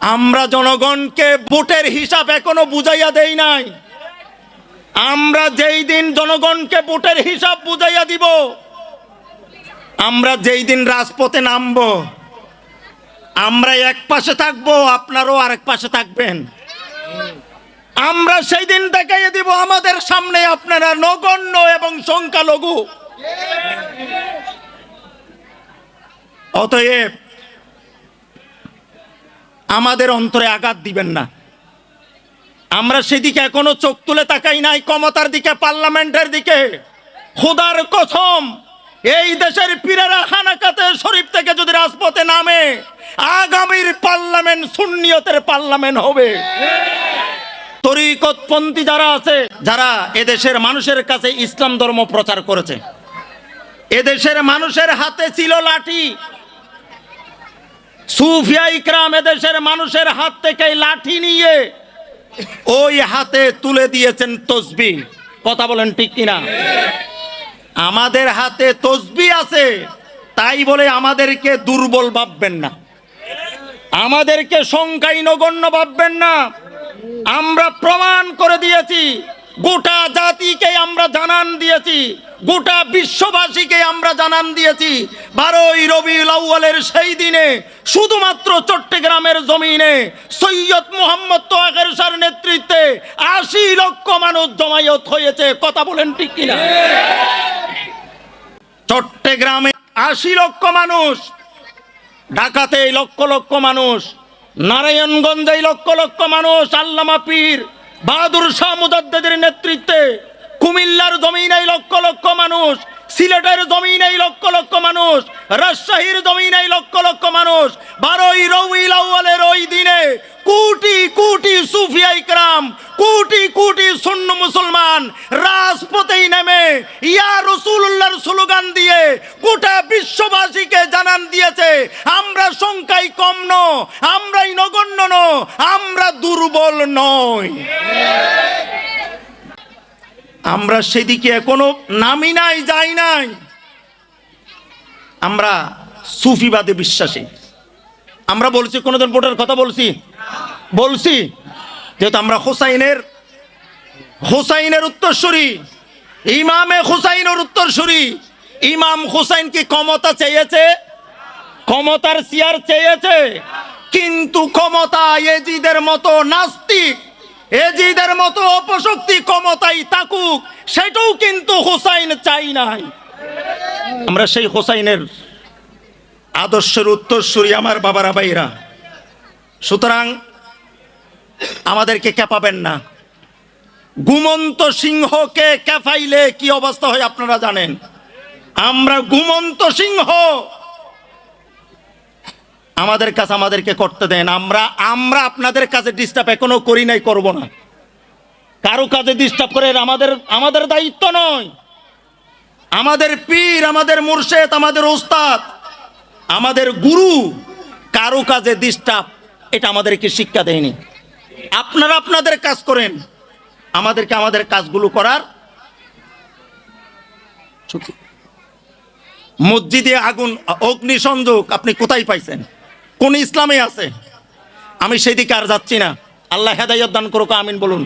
আমরা জনগণকে ভোটের হিসাব এখনো বুঝাইয়া দেই নাই। আমরা যেই দিন জনগণকে ভোটের হিসাব বুঝাইয়া দিব, আমরা যেই দিন রাজপথে নামবো, আমরা এক পাশে থাকবো, আপনারাও আরেক পাশে থাকবেন। আমরা সেই দিন দেখাইয়ে দিব আমাদের সামনে আপনারা নগণ্য এবং সংখ্যালঘু। অতএব আমাদের অন্তরে আঘাত দিবেন না। আমরা সেদিকে এখনো চোখ তুলে তাকাই নাই, ক্ষমতার দিকে, পার্লামেন্টের দিকে। খোদার কসম, এই দেশের পীরেরা খানাকাতে শরীফ থেকে যদি রাজপথে নামে, আগামীর পার্লামেন্ট সুন্নিয়তের পার্লামেন্ট হবে। তরিকতপন্থী যারা আছে, যারা এদেশের মানুষের কাছে ইসলাম ধর্ম প্রচার করেছে, এদেশের মানুষের হাতে ছিল লাঠি। সুফিয়া ইকরাম এদেশের মানুষের হাত থেকে লাঠি নিয়ে ওই হাতে তুলে দিয়েছেন তসবিহ। কথা বলেন ঠিক কিনা? আমাদের হাতে তসবিহ আছে, তাই বলে আমাদেরকে দুর্বল ভাববেন না, আমাদেরকে সংখ্যায় নগণ্য ভাববেন না। আমরা প্রমাণ করে দিয়েছি, গোটা জাতিকে আমরা জানান দিয়েছি, গোটা বিশ্ববাসীকে আমরা জানান দিয়েছি। 12ই রবিউল আউয়ালের সেই দিনে শুধুমাত্র চট্টগ্রামের জমিনে সৈয়দ মোহাম্মদ তোয়াকের শাহর নেতৃত্বে 80 লক্ষ মানুষ জমায়েত হয়েছে। কথা বলেন ঠিক কিনা? চট্টগ্রামে 80 লক্ষ মানুষ, ঢাকাতে লক্ষ লক্ষ মানুষ, নারায়ণগঞ্জে লক্ষ লক্ষ মানুষ, আল্লামা পীর বাহাদুর শাহ মুজাদ্দেদের নেতৃত্বে কুমিল্লার জমিনে লক্ষ লক্ষ মানুষ, সিলেটের জমিনে লক্ষ লক্ষ মানুষ, রাজশাহীর জমিনে লক্ষ লক্ষ মানুষ। 12ই রবিউল আউয়ালের ওই দিনে কোটি কোটি সুফিয়া ইকরাম, কোটি কোটি সুন্নি মুসলমান রাজপথেই নেমে ইয়া রাসূলুল্লাহর স্লোগান দিয়ে গোটা বিশ্ববাসীকে জানান দিয়েছে, আমরা সংখ্যায় কম নই, আমরাই নগণ্য নই, আমরা দুর্বল নই। আমরা সেদিকে এখনো নামি নাই, যাই নাই। আমরা সুফিবাদে বিশ্বাসী। আমরা বলছি কোনোদিন ভোটের কথা বলছি যেহেতু আমরা হুসাইনের উত্তরসূরি, ইমামে হুসাইনের উত্তরসূরি। ইমাম হুসাইন কি ক্ষমতা চেয়েছে? ক্ষমতার চেয়ার চেয়েছে, কিন্তু ক্ষমতা এজিদের মতো নাস্তিক, এজিদের মতো অপশক্তি ক্ষমতায় থাকুক, সেটাও কিন্তু হুসাইন চাই নাই। আমরা সেই হুসাইনের আদর্শের উত্তরসূরি আমার বাবারা ভাইরা। সুতরাং আমাদেরকে ক্যাপাবেন না। ঘুমন্ত সিংহকে ক্যাফাইলে কি অবস্থা হয় আপনারা জানেন। আমরা ঘুমন্ত সিংহ, আমাদের কাছে আমাদেরকে করতে দেন। আমরা আপনাদের কাছে ডিস্টার্ব এখনো করি নাই, করব না। কারো কাজে ডিস্টার্ব করে আমাদের দায়িত্ব নয়। আমাদের পীর, আমাদের মুর্শেদ, আমাদের ওস্তাদ, আমাদের গুরু কারো কাজে ডিস্টার্ব এটা আমাদেরকে শিক্ষা দেয়নি। আপনারা আপনাদের কাজ করেন, আমাদেরকে আমাদের কাজগুলো করার। মসজিদে আগুন, অগ্নিসংযোগ আপনি কোথায় পাইছেন? কোন ইসলামে আছে? আমি সেদিকে আর যাচ্ছি না। আল্লাহ হেদায়েত দান করুক, আমিন বলুন।